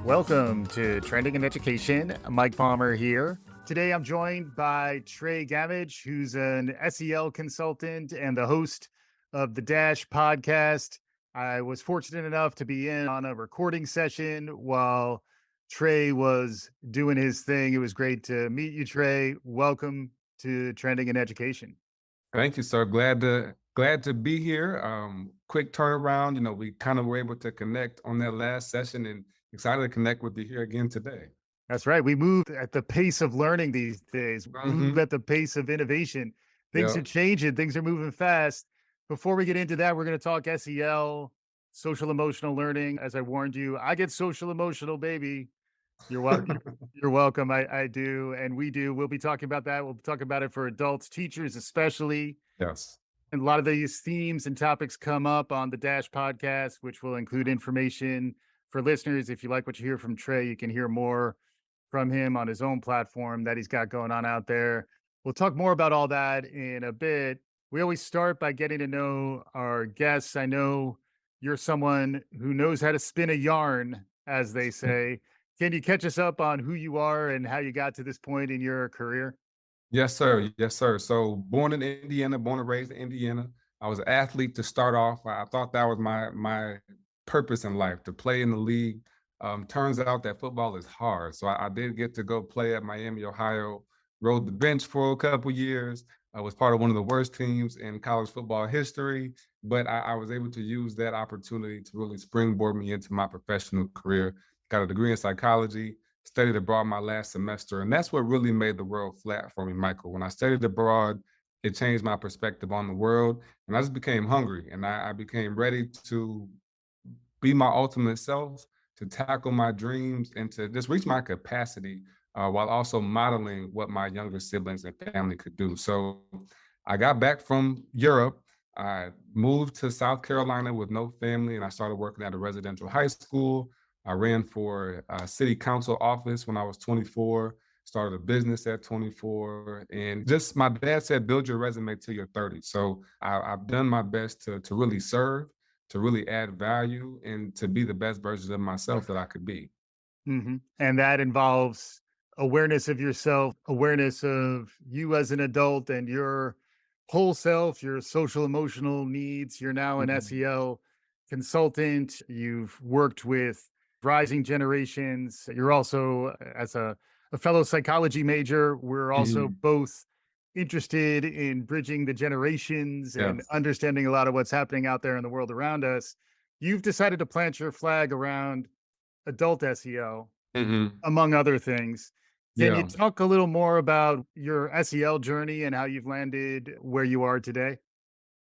Welcome to Trending in Education. Mike Palmer here. Today I'm joined by Tre Gammage, who's an SEL consultant and the host of the Dash podcast. I was fortunate enough to be in on a recording session while Tre was doing his thing. It was great to meet you, Tre. Welcome to Trending in Education. Thank you, sir. Glad to be here. Quick turnaround. We kind of were able to connect on that last session, and excited to connect with you here again today. That's right. We move at the pace of learning these days. We move Mm-hmm. at the pace of innovation. Things Yeah. are changing. Things are moving fast. Before we get into that, we're going to talk SEL, social emotional learning. As I warned you, I get social emotional, baby. You're welcome. You're welcome. I do, and we do. We'll be talking about that. We'll talk about it for adults, teachers, especially. Yes. And a lot of these themes and topics come up on the Dash podcast, which will include information for listeners. If you like what you hear from Tre, you can hear more from him on his own platform that he's got going on out there. We'll talk more about all that in a bit. We always start by getting to know our guests. I know you're someone who knows how to spin a yarn, as they say. Can you catch us up on who you are and how you got to this point in your career? Yes, sir. Yes, sir. So born in Indiana, born and raised in Indiana. I was an athlete to start off. I thought that was my purpose in life, to play in the league. Turns out that football is hard. So I did get to go play at Miami, Ohio, rode the bench for a couple years. I was part of one of the worst teams in college football history, but I was able to use that opportunity to really springboard me into my professional career. Got a degree in psychology, studied abroad my last semester. And that's what really made the world flat for me, Michael. When I studied abroad, it changed my perspective on the world. And I just became hungry, and I became ready to be my ultimate self, to tackle my dreams, and to just reach my capacity while also modeling what my younger siblings and family could do. So I got back from Europe. I moved to South Carolina with no family, and I started working at a residential high school. I ran for a city council office when I was 24, started a business at 24. And just my dad said, build your resume till you're 30. So I've done my best to really serve, to really add value, and to be the best version of myself that I could be. And that involves awareness of yourself, awareness of you as an adult and your whole self, your social emotional needs. You're now an Mhm. SEL consultant. You've worked with rising generations. You're also, as a fellow psychology major, we're also Mhm. both interested in bridging the generations and Yes. understanding a lot of what's happening out there in the world around us. You've decided to plant your flag around adult SEO, Mhm. among other things. Can you Yeah. talk a little more about your SEL journey and how you've landed where you are today?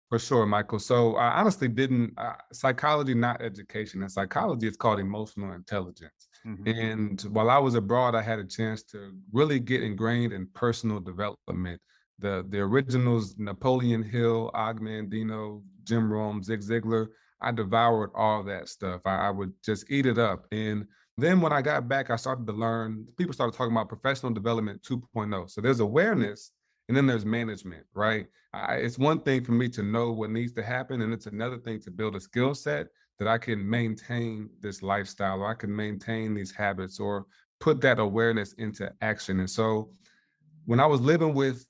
For sure, Michael. So I honestly didn't, psychology, not education. And psychology is called emotional intelligence. Mhm. And while I was abroad, I had a chance to really get ingrained in personal development. The originals, Napoleon Hill, Og Mandino, Jim Rohn, Zig Ziglar, I devoured all that stuff. I would just eat it up. And then when I got back, I started to learn, people started talking about professional development 2.0. So there's awareness and then there's management, right? It's one thing for me to know what needs to happen, and it's another thing to build a skill set that I can maintain this lifestyle, or I can maintain these habits, or put that awareness into action. And so when I was living with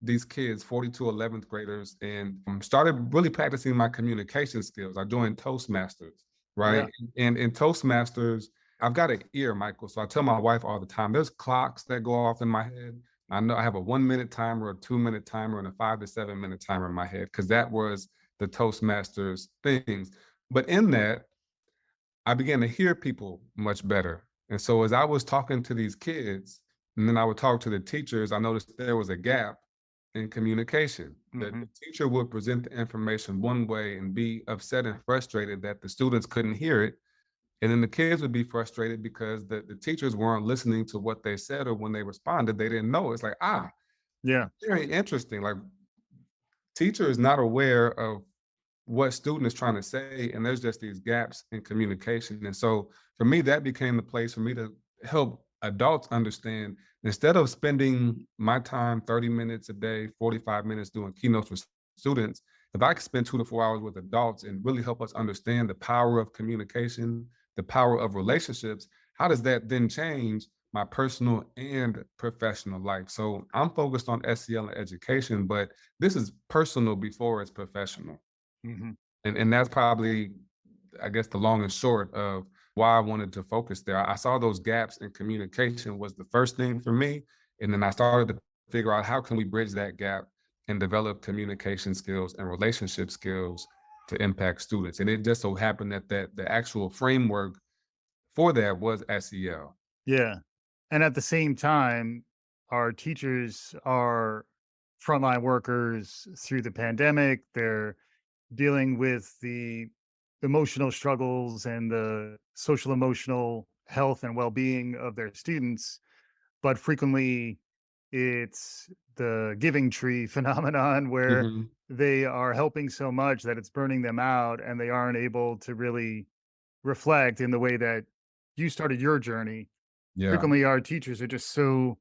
these kids, 42 11th graders, and started really practicing my communication skills, I joined Toastmasters, Yeah. right? And in Toastmasters, I've got an ear, Michael. So I tell my wife all the time, there's clocks that go off in my head. I know I have a 1 minute timer, a 2 minute timer, and a 5 to 7 minute timer in my head, because that was the Toastmasters things. But in that, I began to hear people much better. And so as I was talking to these kids, and then I would talk to the teachers, I noticed there was a gap in communication. The Mhm. teacher would present the information one way and be upset and frustrated that the students couldn't hear it. And then the kids would be frustrated because the teachers weren't listening to what they said, or when they responded, they didn't know. It's like, Yeah. very interesting. Like, teacher is not aware of what student is trying to say, and there's just these gaps in communication. And so for me, that became the place for me to help adults understand, instead of spending my time 30 minutes a day, 45 minutes doing keynotes for students, if I could spend 2 to 4 hours with adults and really help us understand the power of communication, the power of relationships, how does that then change my personal and professional life? So I'm focused on SEL and education, but this is personal before it's professional. Mhm. And that's probably, I guess, the long and short of why I wanted to focus there. I saw those gaps in communication was the first thing for me. And then I started to figure out how can we bridge that gap and develop communication skills and relationship skills to impact students. And it just so happened that the actual framework for that was SEL. Yeah. And at the same time, our teachers are frontline workers through the pandemic. They're dealing with the emotional struggles and the social emotional health and well-being of their students, but frequently it's the giving tree phenomenon where Mhm. they are helping so much that it's burning them out and they aren't able to really reflect in the way that you started your journey. Yeah. Frequently our teachers are just so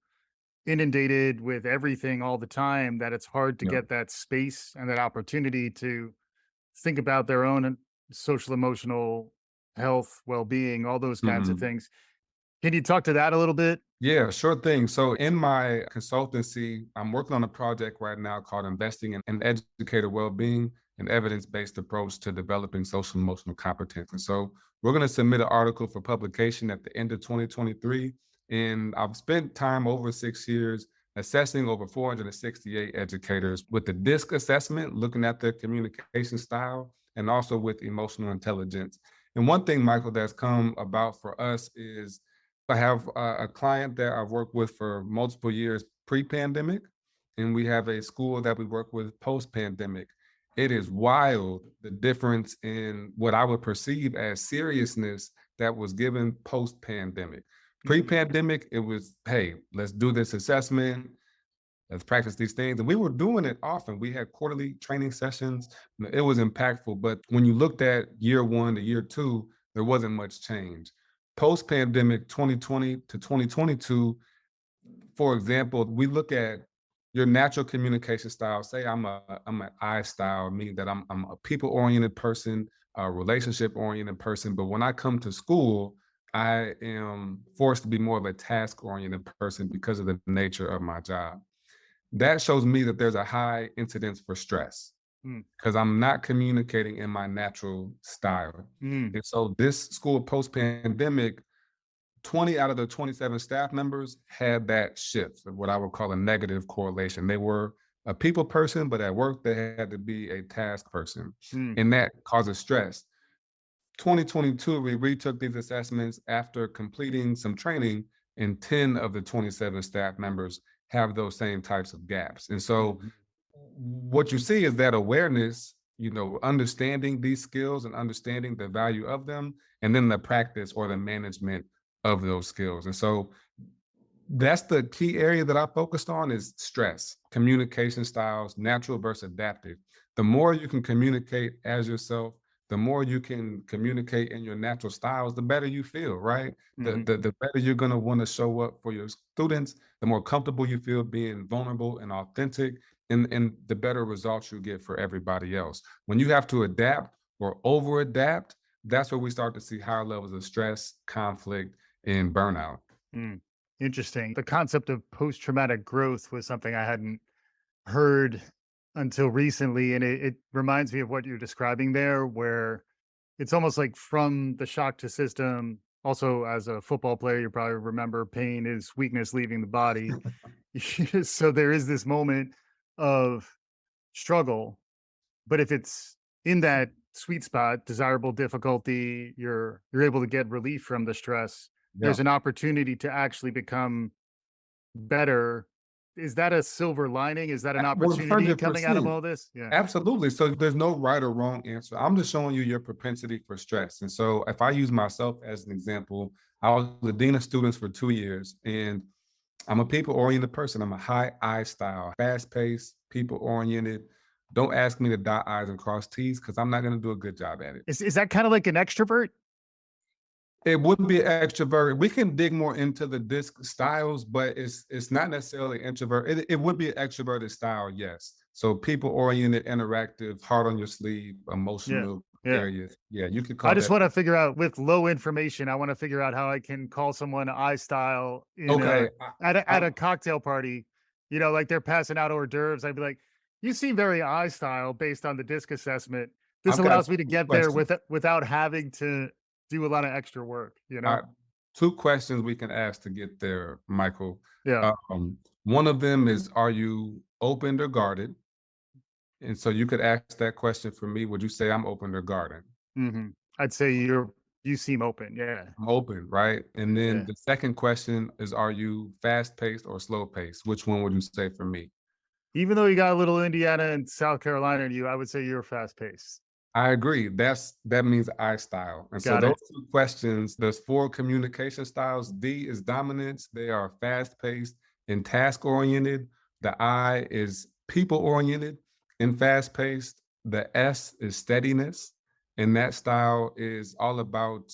inundated with everything all the time that it's hard to Yeah. get that space and that opportunity to think about their own social emotional health, well-being, all those kinds of Mhm. things. Can you talk to that a little bit? Yeah, sure thing. So in my consultancy, I'm working on a project right now called Investing in Educator Wellbeing, an evidence-based approach to developing social emotional competence. And so we're going to submit an article for publication at the end of 2023. And I've spent time over 6 years assessing over 468 educators with the DISC assessment, looking at their communication style, and also with emotional intelligence. And one thing, Michael, that's come about for us is I have a client that I've worked with for multiple years pre-pandemic, and we have a school that we work with post-pandemic. It is wild the difference in what I would perceive as seriousness that was given post-pandemic. Mhm. Pre-pandemic, it was, hey, let's do this assessment, let's practice these things. And we were doing it often. We had quarterly training sessions. It was impactful. But when you looked at year one to year two, there wasn't much change. Post pandemic 2020 to 2022, for example, we look at your natural communication style. Say I'm an I style, meaning that I'm a people oriented person, a relationship oriented person. But when I come to school, I am forced to be more of a task oriented person because of the nature of my job. That shows me that there's a high incidence for stress Mm, because I'm not communicating in my natural style. mm, And so this school post pandemic, 20 out of the 27 staff members had that shift of what I would call a negative correlation. They were a people person, but at work they had to be a task person. mm, And that causes stress. 2022, we retook these assessments after completing some training, and 10 of the 27 staff members have those same types of gaps. And so, mhm, what you see is that awareness, understanding these skills and understanding the value of them, and then the practice or the management of those skills. And so, that's the key area that I focused on is stress, communication styles, natural versus adaptive. The more you can communicate as yourself, the more you can communicate in your natural styles, the better you feel, right? The mhm, the, the better you're gonna want to show up for your students, the more comfortable you feel being vulnerable and authentic, and the better results you get for everybody else. When you have to adapt or over adapt, that's where we start to see higher levels of stress, conflict, and burnout. mm. Interesting. The concept of post-traumatic growth was something I hadn't heard until recently, and it reminds me of what you're describing there, where it's almost like from the shock to system. Also, as a football player, you probably remember pain is weakness leaving the body. So there is this moment of struggle, but if it's in that sweet spot, desirable difficulty, you're able to get relief from the stress. Yeah. There's an opportunity to actually become better. Is that a silver lining? Is that an opportunity coming out of 100%. all this? Yeah. Absolutely. So there's no right or wrong answer. I'm just showing you your propensity for stress. And so if I use myself as an example, I was the dean of students for 2 years, and I'm a people oriented person. I'm a high I style, fast paced, people oriented. Don't ask me to dot I's and cross T's because I'm not going to do a good job at it. Is that kind of like an extrovert? It would be extrovert. We can dig more into the disc styles, but it's not necessarily introvert. It would be an extroverted style, yes. So people oriented, interactive, heart on your sleeve, Yeah. emotional, Yeah. areas. Yeah, you could I call just that. want to figure out with low information. I want to figure out how I can call someone I style in Okay, a at a I, at a cocktail party. You know, like they're passing out hors d'oeuvres. I'd be like, "You seem very I style based on the disc assessment." This I've got allows me to two get there questions. without having to do a lot of extra work. You All know? right, two questions we can ask to get there, Michael. Yeah. One of them is, are you open or guarded? And so you could ask that question for me. Would you say I'm open or guarded? I'd say you seem open. Yeah. I'm open, right? And then Yeah. the second question is, are you fast paced or slow paced? Which one would you say for me? Even though you got a little Indiana and South Carolina in you, I would say you're fast paced. I agree. That means I style. And so Got those it. two questions, there's four communication styles. D is dominance. They are fast paced and task oriented. The I is people oriented and fast paced. The S is steadiness. And that style is all about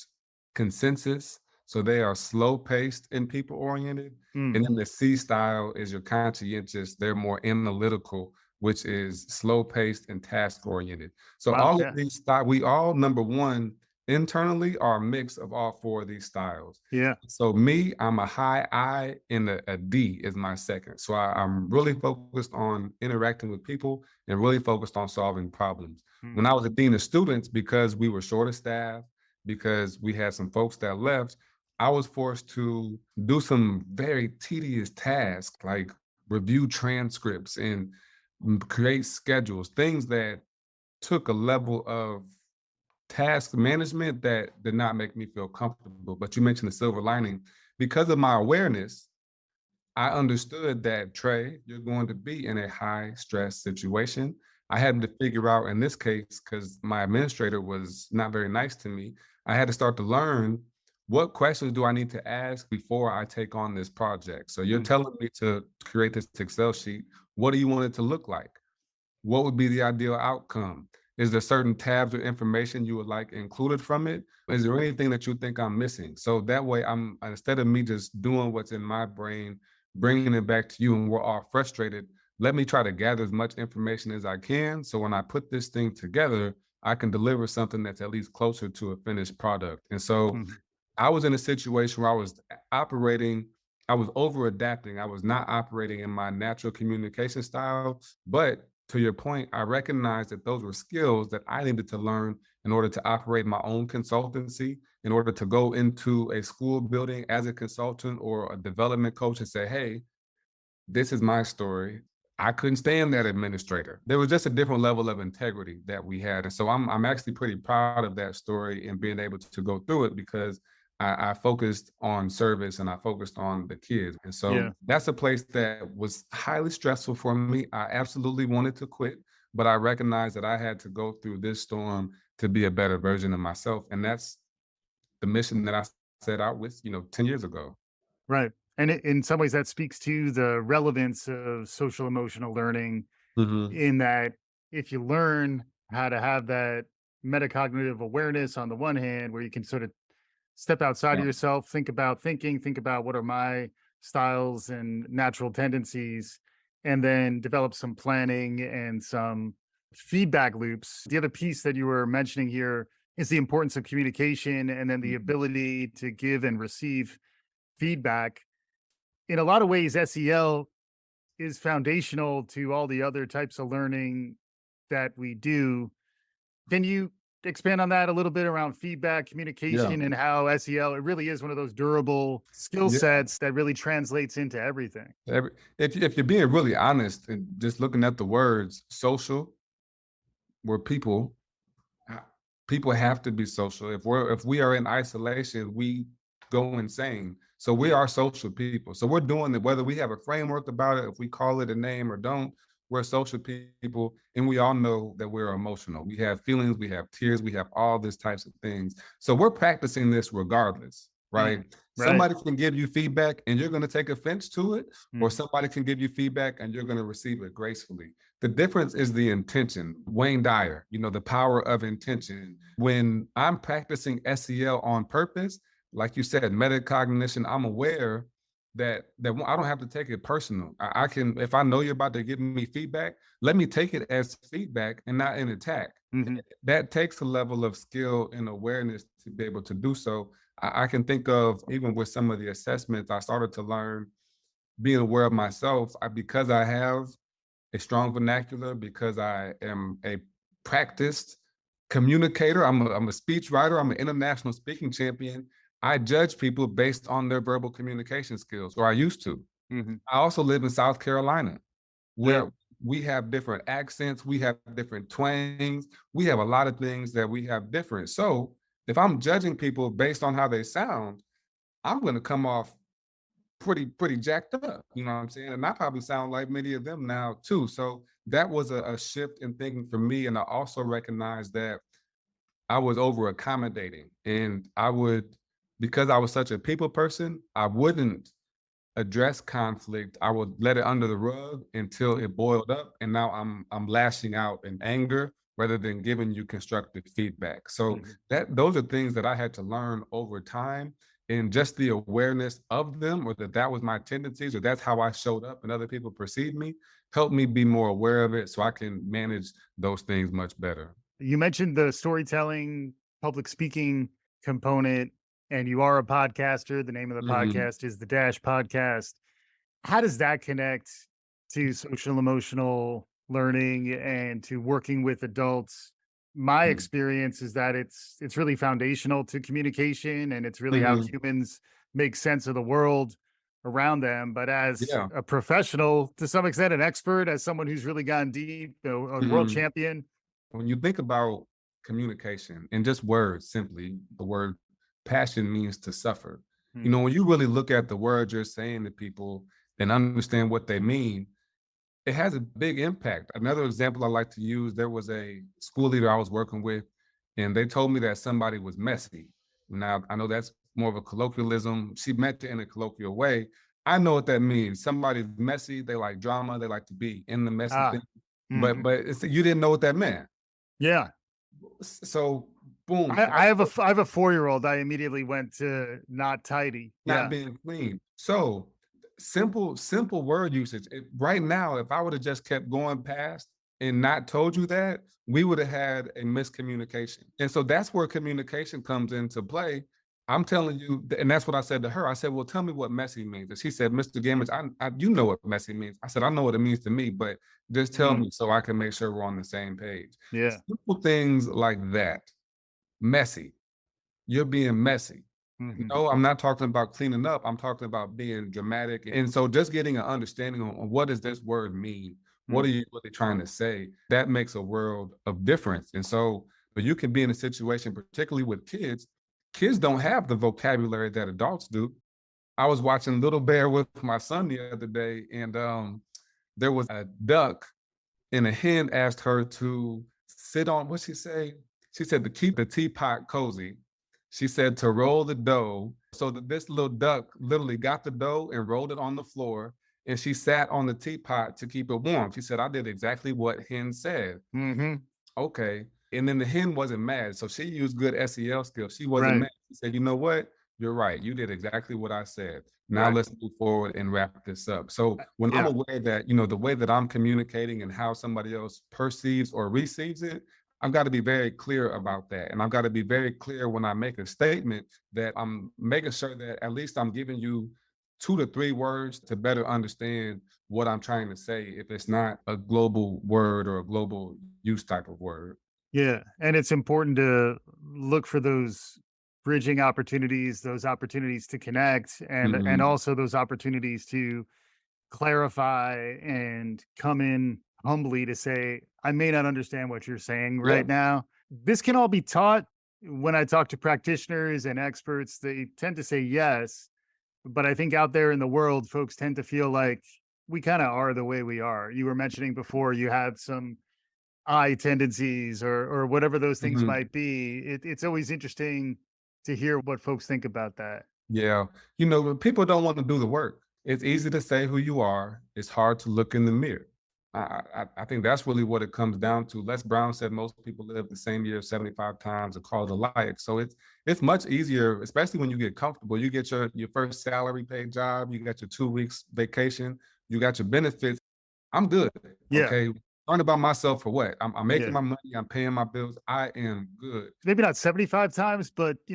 consensus. So they are slow paced and people oriented. Mm, And then the C style is your conscientious. They're more analytical, which is slow paced and task oriented. So wow. all of Yeah. these styles, we all, number one, internally are a mix of all four of these styles. Yeah. So me, I'm a high I and a D is my second. So I'm really focused on interacting with people and really focused on solving problems. When Mm, I was a dean of students, because we were short of staff, because we had some folks that left, I was forced to do some very tedious tasks like review transcripts and create schedules, things that took a level of task management that did not make me feel comfortable. But you mentioned the silver lining. Because of my awareness, I understood that, Trey, you're going to be in a high stress situation. I had to figure out in this case, because my administrator was not very nice to me, I had to start to learn what questions do I need to ask before I take on this project. So you're mm, telling me to create this Excel sheet. What do you want it to look like? What would be the ideal outcome? Is there certain tabs or information you would like included from it? Is there anything that you think I'm missing? So that way, I'm instead of me just doing what's in my brain, bringing it back to you, and we're all frustrated. Let me try to gather as much information as I can. So when I put this thing together, I can deliver something that's at least closer to a finished product. And so mhm. I was in a situation where operating, I was over adapting. I was not operating in my natural communication style. But to your point, I recognized that those were skills that I needed to learn in order to operate my own consultancy, in order to go into a school building as a consultant or a development coach and say, hey, this is my story. I couldn't stand that administrator. There was just a different level of integrity that we had. And so I'm actually pretty proud of that story and being able to go through it because I focused on service and I focused on the kids. And so Yeah. that's a place that was highly stressful for me. I absolutely wanted to quit, but I recognized that I had to go through this storm to be a better version of myself. And that's the mission that I set out with, 10 years ago. Right. And in some ways, that speaks to the relevance of social emotional learning Hmm. in that if you learn how to have that metacognitive awareness on the one hand, where you can sort of step outside of Yeah. yourself, think about what are my styles and natural tendencies, and then develop some planning and some feedback loops. The other piece that you were mentioning here is the importance of communication and then the Mhm. ability to give and receive feedback. In a lot of ways, SEL is foundational to all the other types of learning that we do. Can you expand on that a little bit around feedback, Yeah. communication, and how SEL it really is one of those durable skill Yeah. sets that really translates into everything? If you're being really honest and just looking at the words social, we're people. uh, People have to be social. If we are in isolation, we go insane. So we are social people. So we're doing it, whether we have a framework about it, if we call it a name or don't, we're social people. And we all know that we're emotional. We have feelings, we have tears, we have all these types of things. So we're practicing this regardless, right? Mm, right. Somebody can give you feedback and you're going to take offense to it, or Mm, somebody can give you feedback and you're going to receive it gracefully. The difference is the intention. Wayne Dyer, the power of intention. When I'm practicing SEL on purpose, like you said, metacognition, I'm aware that I don't have to take it personal. I can, if I know you're about to give me feedback, let me take it as feedback and not an attack. Mhm. That takes a level of skill and awareness to be able to do so. I can think of, even with some of the assessments, I started to learn being aware of myself. Because I have a strong vernacular, because I am a practiced communicator. I'm a speech writer. I'm an international speaking champion. I judge people based on their verbal communication skills, or I used to. Mhm. I also live in South Carolina, Yeah. where we have different accents, we have different twangs, we have a lot of things that we have different. So if I'm judging people based on how they sound, I'm going to come off pretty jacked up, you know what I'm saying? And I probably sound like many of them now too. So that was a shift in thinking for me. And I also recognized that I was over accommodating, and I would, because I was such a people person, I wouldn't address conflict. I would let it under the rug until it boiled up, and now I'm lashing out in anger rather than giving you constructive feedback. So Mhm. that those are things that I had to learn over time, and just the awareness of them, or that was my tendencies, or that's how I showed up and other people perceive me, helped me be more aware of it so I can manage those things much better. You mentioned the storytelling, public speaking component, and you are a podcaster. The name of the Mhm, podcast is the Dash Podcast. How does that connect to social emotional learning and to working with adults? My mhm, experience is that it's really foundational to communication, and it's really how mhm. humans make sense of the world around them. But as Yeah. a professional, to some extent, an expert, as someone who's really gone deep, a world Mhm. champion. When you think about communication and just words, simply the word passion means to suffer. You Mm. know, when you really look at the words you're saying to people and understand what they mean, it has a big impact. Another example I like to use, there was a school leader I was working with, and they told me that somebody was messy. Now, I know that's more of a colloquialism. She meant it in a colloquial way. I know what that means. Somebody's messy, they like drama, they like to be in the messy Ah. thing. But Mhm. you didn't know what that meant. Yeah. So boom, I have a 4-year-old. I immediately went to not tidy. not Yeah. being clean. So simple word usage. Right now, if I would have just kept going past and not told you that, we would have had a miscommunication. And so that's where communication comes into play. I'm telling you, and that's what I said to her. I said, "Well, tell me what messy means." And she said, "Mr. Gammage, you know what messy means." I said, "I know what it means to me, but just tell Mm. me so I can make sure we're on the same page." Yeah. Simple things like that. Messy. You're being messy. Mhm. No, I'm not talking about cleaning up. I'm talking about being dramatic. And so just getting an understanding on what does this word mean? What are Mhm. you really trying to say? That makes a world of difference. And so, but you can be in a situation, particularly with kids, kids don't have the vocabulary that adults do. I was watching Little Bear with my son the other day, and there was a duck, and a hen asked her to sit on, what she say? She said to keep the teapot cozy. She said to roll the dough. So that this little duck literally got the dough and rolled it on the floor. And she sat on the teapot to keep it warm. She said, I did exactly what hen said. Mhm. Okay. And then the hen wasn't mad. So she used good SEL skills. She wasn't Right. mad. She said, you know what? You're right. You did exactly what I said. Now Right. let's move forward and wrap this up. So when I'm Yeah. aware that, the way that I'm communicating and how somebody else perceives or receives it, I've got to be very clear about that. And I've got to be very clear when I make a statement that I'm making sure that at least I'm giving you 2 to 3 words to better understand what I'm trying to say if it's not a global word or a global use type of word. Yeah. And it's important to look for those bridging opportunities, those opportunities to connect, and Mhm. also those opportunities to clarify and come in humbly to say, I may not understand what you're saying Yeah. right now. This can all be taught. When I talk to practitioners and experts, they tend to say yes. But I think out there in the world, folks tend to feel like we kind of are the way we are. You were mentioning before you have some I tendencies or whatever those things Mhm. might be. It's always interesting to hear what folks think about that. Yeah. People don't want to do the work. It's easy to say who you are. It's hard to look in the mirror. I think that's really what it comes down to. Les Brown said most people live the same year 75 times and call it a life. So it's much easier, especially when you get comfortable. You get your first salary paid job, you got your 2 weeks vacation, you got your benefits. I'm good. Yeah. Okay. Learn about myself for what? I'm making Yeah. my money, I'm paying my bills. I am good. Maybe not 75 times, but a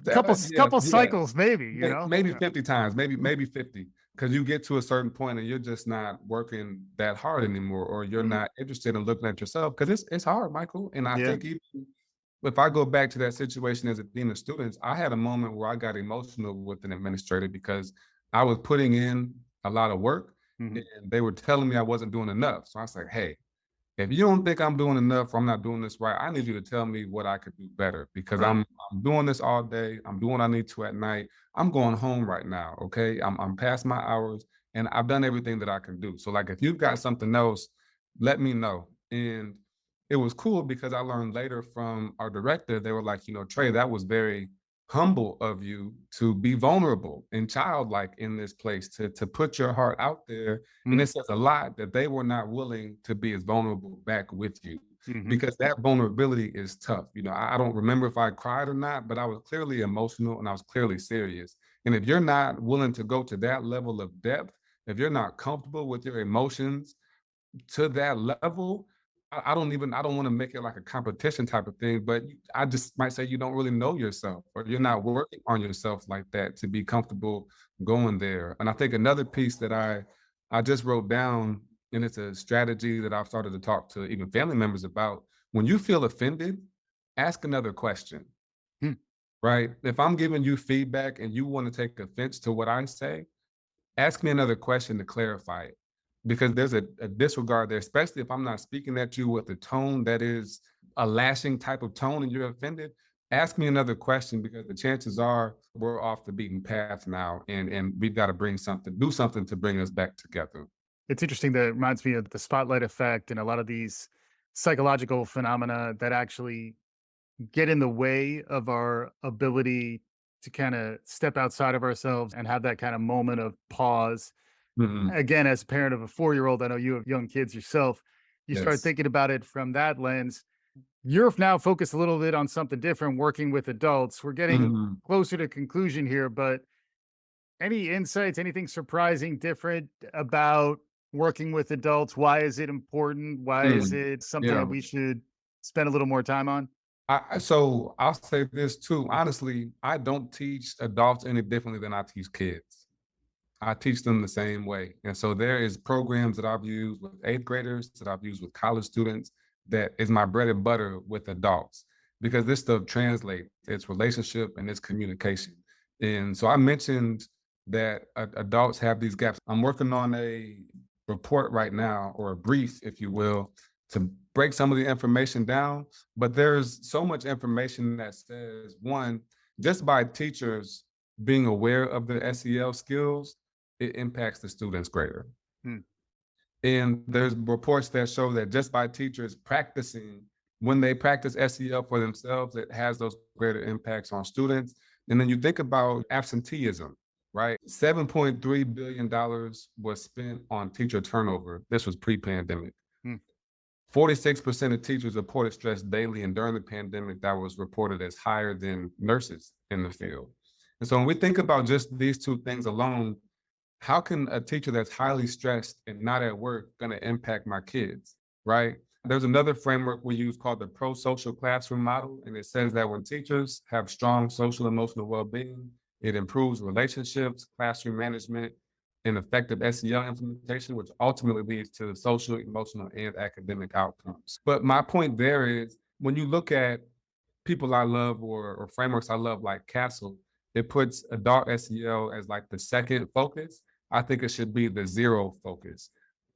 Yeah, couple yeah. cycles, maybe, Maybe Yeah. 50 times, maybe 50, because you get to a certain point and you're just not working that hard anymore, or you're Mhm. not interested in looking at yourself because it's hard, Michael. And I Yeah. think even if I go back to that situation as a dean of students, I had a moment where I got emotional with an administrator because I was putting in a lot of work Mhm. and they were telling me I wasn't doing enough. So I was like, hey, if you don't think I'm doing enough or I'm not doing this right, I need you to tell me what I could do better because Right. I'm doing this all day. I'm doing what I need to at night. I'm going home right now. Okay. I'm past my hours and I've done everything that I can do. So like if you've got something else, let me know. And it was cool because I learned later from our director, they were like, Trey, that was very humble of you to be vulnerable and childlike in this place, to put your heart out there. And Mm. it says a lot that they were not willing to be as vulnerable back with you Mhm. because that vulnerability is tough. I don't remember if I cried or not, but I was clearly emotional and I was clearly serious. And if you're not willing to go to that level of depth, if you're not comfortable with your emotions to that level, I don't want to make it like a competition type of thing, but I just might say you don't really know yourself or you're Mm. not working on yourself like that to be comfortable going there. And I think another piece that I just wrote down, and it's a strategy that I've started to talk to even family members about. When you feel offended, ask another question, Mm. right? If I'm giving you feedback and you want to take offense to what I say, ask me another question to clarify it, because there's a disregard there, especially if I'm not speaking at you with a tone that is a lashing type of tone and you're offended. Ask me another question because the chances are we're off the beaten path now, and we've got to do something to bring us back together. It's interesting that it reminds me of the spotlight effect and a lot of these psychological phenomena that actually get in the way of our ability to kind of step outside of ourselves and have that kind of moment of pause. Mhm. Again, as a parent of a 4-year-old, I know you have young kids yourself. You start Yes. thinking about it from that lens. You're now focused a little bit on something different, working with adults. We're getting Mhm. closer to conclusion here, but any insights, anything surprising, different about working with adults? Why is it important? Why is Mm. it something that Yeah. we should spend a little more time on? So I'll say this too. Honestly, I don't teach adults any differently than I teach kids. I teach them the same way. And so there is programs that I've used with eighth graders, that I've used with college students, that is my bread and butter with adults, because this stuff translates. It's relationship and it's communication. And so I mentioned that adults have these gaps. I'm working on a report right now, or a brief, if you will, to break some of the information down. But there's so much information that says, one, just by teachers being aware of the SEL skills, it impacts the students greater. Hmm. And there's reports that show that just by teachers practicing, when they practice SEL for themselves, it has those greater impacts on students. And then you think about absenteeism, right? $7.3 billion was spent on teacher turnover. This was pre-pandemic. Hmm. 46% of teachers reported stress daily, and during the pandemic, that was reported as higher than nurses in the field. And so when we think about just these two things alone, how can a teacher that's highly stressed and not at work going to impact my kids, right? There's another framework we use called the pro-social classroom model, and it says that when teachers have strong social emotional well-being, it improves relationships, classroom management, and effective SEL implementation, which ultimately leads to social, emotional, and academic outcomes. But my point there is, when you look at people I love, or frameworks I love, like Castle, it puts adult SEL as like the second focus. I think it should be the zero focus,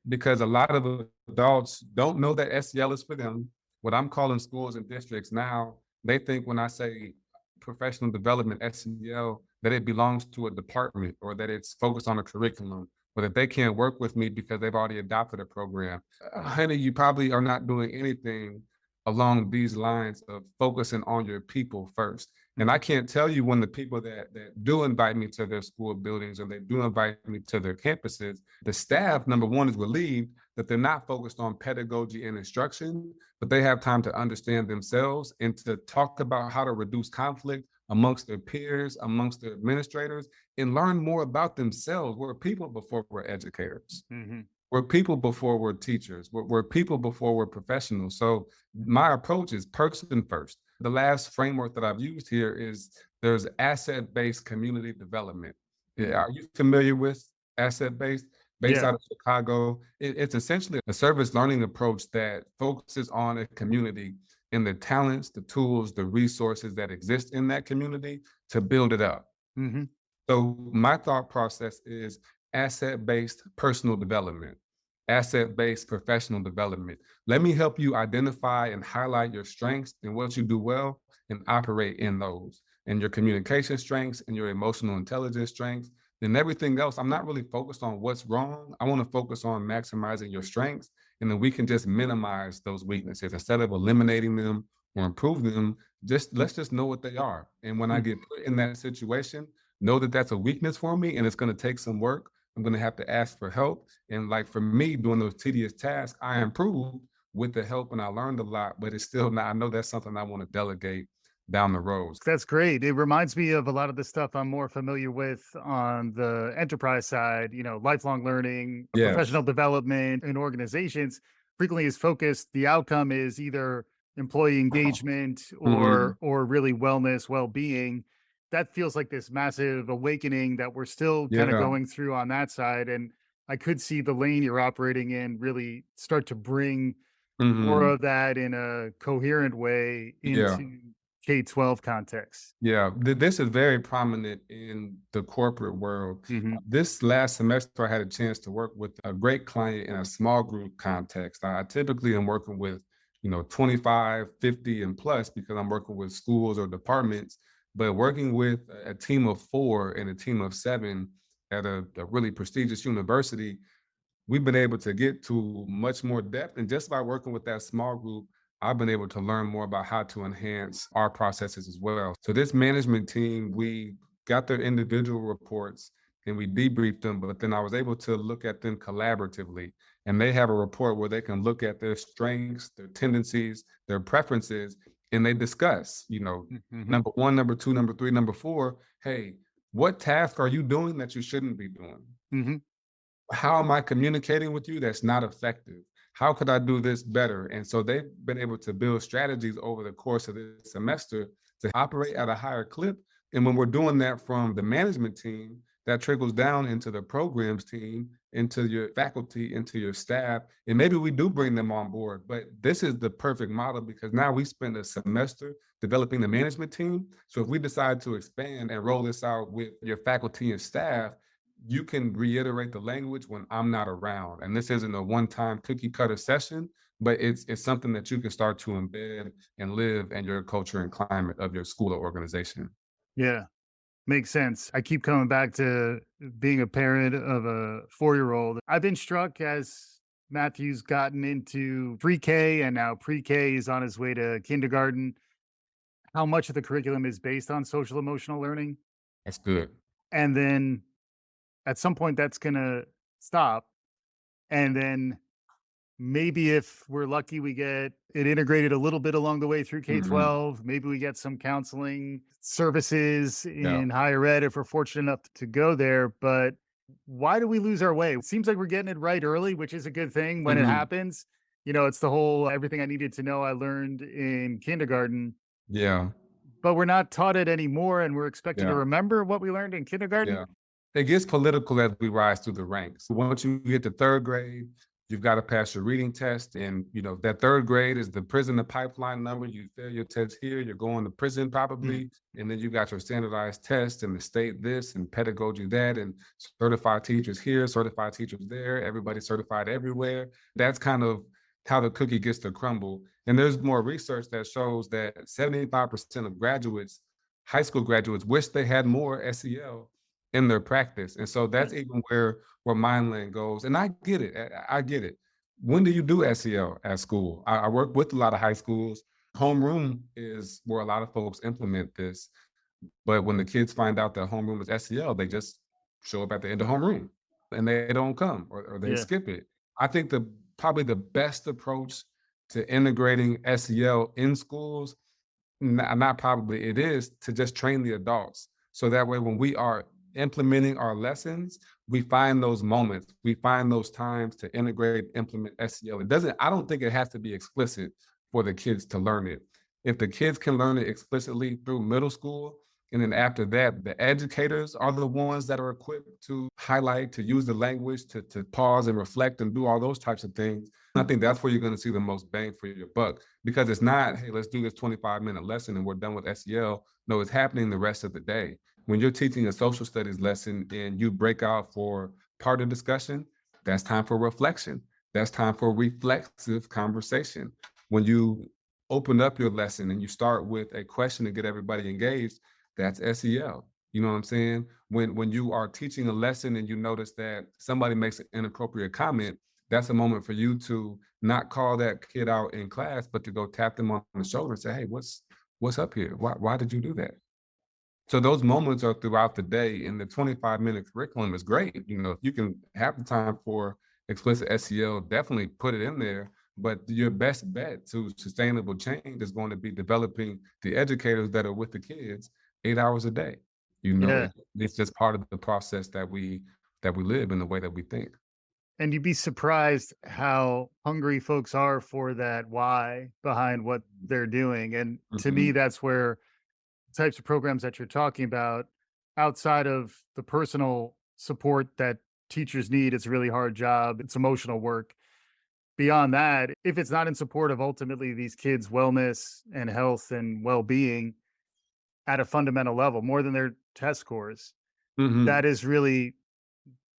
because a lot of adults don't know that SEL is for them. What I'm calling schools and districts now, they think when I say professional development SEL, that it belongs to a department, or that it's focused on a curriculum, or that they can't work with me because they've already adopted a program. Honey, you probably are not doing anything along these lines of focusing on your people first. And I can't tell you when the people that do invite me to their school buildings or they do invite me to their campuses, the staff, number one, is relieved that they're not focused on pedagogy and instruction, but they have time to understand themselves and to talk about how to reduce conflict amongst their peers, amongst their administrators, and learn more about themselves. We're people before we're educators. Hmm. We're people before we're teachers. We're people before we're professionals. So my approach is person first. The last framework that I've used here is there's asset-based community development. Yeah, Hmm. are you familiar with asset-based? Based Yeah. out of Chicago, it's essentially a service learning approach that focuses on a community and the talents, the tools, the resources that exist in that community to build it up. Hmm. So my thought process is asset-based personal development, asset-based professional development. Let me help you identify and highlight your strengths and what you do well and operate in those. And your communication strengths and your emotional intelligence strengths. Then everything else, I'm not really focused on what's wrong. I want to focus on maximizing your strengths. And then we can just minimize those weaknesses instead of eliminating them or improving them. Just let's just know what they are. And when I get put in that situation, know that that's a weakness for me and it's going to take some work. I'm going to have to ask for help. And like for me, doing those tedious tasks, I improved with the help and I learned a lot, but it's still not, I know that's something I want to delegate down the road. That's great. It reminds me of a lot of the stuff I'm more familiar with on the enterprise side, lifelong learning, Yes. professional development in organizations frequently is focused. The outcome is either employee engagement Mhm. or really wellness, well-being. That feels like this massive awakening that we're still kind of Yeah. going through on that side. And I could see the lane you're operating in really start to bring more Mhm. of that in a coherent way Yeah. into K-12 context. Yeah, this is very prominent in the corporate world. Mhm. This last semester, I had a chance to work with a great client in a small group context. I typically am working with, 25, 50, and plus because I'm working with schools or departments, but working with a team of 4 and a team of 7 at a really prestigious university, we've been able to get to much more depth. And just by working with that small group, I've been able to learn more about how to enhance our processes as well. So this management team, we got their individual reports and we debriefed them, but then I was able to look at them collaboratively. And they have a report where they can look at their strengths, their tendencies, their preferences, and they discuss, Mhm. number one, number two, number three, number four. Hey, what task are you doing that you shouldn't be doing? Mhm. How am I communicating with you that's not effective? How could I do this better? And so they've been able to build strategies over the course of this semester to operate at a higher clip. And when we're doing that from the management team, that trickles down into the programs team, into your faculty, into your staff. And maybe we do bring them on board, but this is the perfect model because now we spend a semester developing the management team. So if we decide to expand and roll this out with your faculty and staff, you can reiterate the language when I'm not around. And this isn't a one-time cookie cutter session, but it's something that you can start to embed and live in your culture and climate of your school or organization. Yeah, makes sense. I keep coming back to being a parent of a 4-year-old. I've been struck as Matthew's gotten into pre-K and now pre-K is on his way to kindergarten, how much of the curriculum is based on social emotional learning. That's good. And then at some point that's gonna stop. And then maybe if we're lucky, we get it integrated a little bit along the way through Mhm. K-12. Maybe we get some counseling services Yeah. in higher ed if we're fortunate enough to go there. But why do we lose our way? It seems like we're getting it right early, which is a good thing when it Mhm. happens. It's the whole everything I needed to know I learned in kindergarten, Yeah. but we're not taught it anymore and we're expected to Yeah. remember what we learned in kindergarten. Yeah. It gets political as we rise through the ranks. Once you get to third grade, you've got to pass your reading test. And, that third grade is the prisoner pipeline number. You fail your test here, you're going to prison Mm. probably. And then you got your standardized test and the state this and pedagogy that and certified teachers here, certified teachers there, everybody certified everywhere. That's kind of how the cookie gets to crumble. And there's more research that shows that 75% of graduates, high school graduates, wish they had more SEL in their practice. And so Yeah. that's even where Mindland goes. And I get it. I get it. when do you do SEL at school? I work with a lot of high schools. Homeroom is where a lot of folks implement this. But when the kids find out that homeroom is SEL, they just show up at the end of homeroom and they don't come or they Yeah. skip it. I think probably the best approach to integrating SEL in schools, not probably, it is to just train the adults. So that way, when we are implementing our lessons, we find those moments, we find those times to integrate, implement SEL. I don't think it has to be explicit for the kids to learn it. If the kids can learn it explicitly through middle school, and then after that, the educators are the ones that are equipped to highlight, to use the language, to pause and reflect and do all those types of things. I think that's where you're going to see the most bang for your buck, because it's not, hey, let's do this 25-minute lesson and we're done with SEL. No, it's happening the rest of the day. When you're teaching a social studies lesson and you break out for part of discussion, that's time for reflection. That's time for reflexive conversation. When you open up your lesson and you start with a question to get everybody engaged, that's SEL. You know what I'm saying? When you are teaching a lesson and you notice that somebody makes an inappropriate comment, that's a moment for you to not call that kid out in class, but to go tap them on the shoulder and say, hey, what's up here? Why did you do that? So those moments are throughout the day, and the 25-minute curriculum is great. You know, if you can have the time for explicit SEL, definitely put it in there. But your best bet to sustainable change is going to be developing the educators that are with the kids 8 hours a day. You know, Yeah. it's just part of the process that we live in, the way that we think. And you'd be surprised how hungry folks are for that why behind what they're doing. And to me, Mhm. that's where types of programs that you're talking about, outside of the personal support that teachers need, it's a really hard job. It's emotional work. Beyond that, if it's not in support of ultimately these kids' wellness and health and well being at a fundamental level, more than their test scores, that Mhm. is really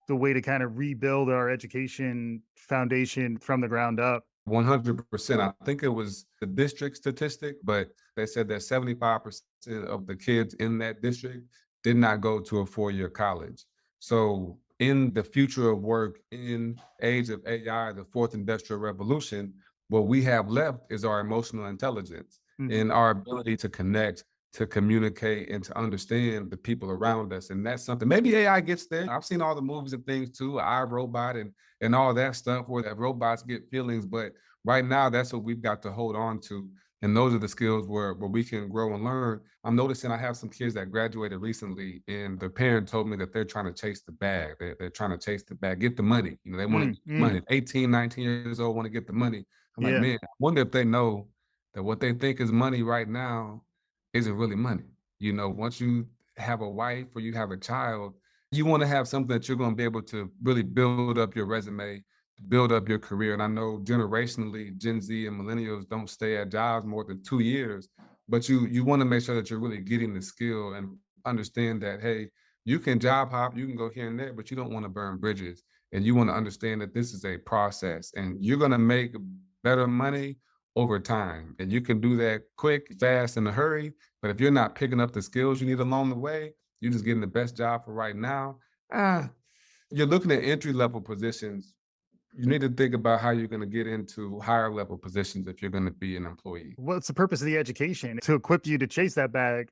the way to kind of rebuild our education foundation from the ground up. 100%. I think it was the district statistic, but they said that 75% of the kids in that district did not go to a 4-year college. So in the future of work, in age of AI, the fourth industrial revolution, what we have left is our emotional intelligence Mhm. and our ability to connect, to communicate, and to understand the people around us. And that's something, maybe AI gets there. I've seen all the movies and things too, I, Robot, and all that stuff where the robots get feelings. But right now, that's what we've got to hold on to. And those are the skills where we can grow and learn. I'm noticing I have some kids that graduated recently, and their parent told me that they're trying to chase the bag. They're trying to chase the bag, get the money. You know, they want to Mm, get the mm. money. 18, 19 years old, want to get the money. I'm like, Yeah. man, I wonder if they know that what they think is money right now isn't really money. You know, once you have a wife or you have a child, you want to have something that you're going to be able to really build up your resume, build up your career. And I know generationally, Gen Z and millennials don't stay at jobs more than 2 years, but you want to make sure that you're really getting the skill and understand that, hey, you can job hop, you can go here and there, but you don't want to burn bridges. And you want to understand that this is a process and you're going to make better money over time. And you can do that quick, fast, in a hurry. But if you're not picking up the skills you need along the way, you're just getting the best job for right now. Ah, you're looking at entry level positions. You need to think about how you're going to get into higher level positions if you're going to be an employee. What's the purpose of the education? To equip you to chase that bag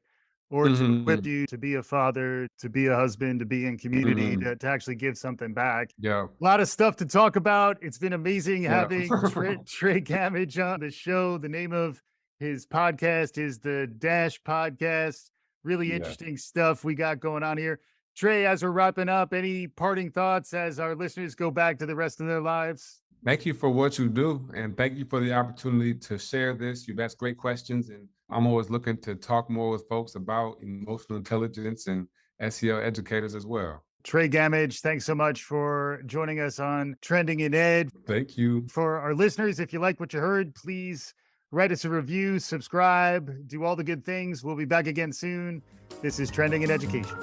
or to equip Mhm. you to be a father, to be a husband, to be in community, Mhm. to actually give something back. Yeah. A lot of stuff to talk about. It's been amazing Yeah. having Tre Gammage on the show. The name of his podcast is the Dash Podcast. Really Yeah. interesting stuff we got going on here. Trey, as we're wrapping up, any parting thoughts as our listeners go back to the rest of their lives? Thank you for what you do, and thank you for the opportunity to share this. You've asked great questions, and I'm always looking to talk more with folks about emotional intelligence and SEL educators as well. Tre Gammage, thanks so much for joining us on Trending in Ed. Thank you. For our listeners, if you like what you heard, please write us a review, subscribe, do all the good things. We'll be back again soon. This is Trending in Education.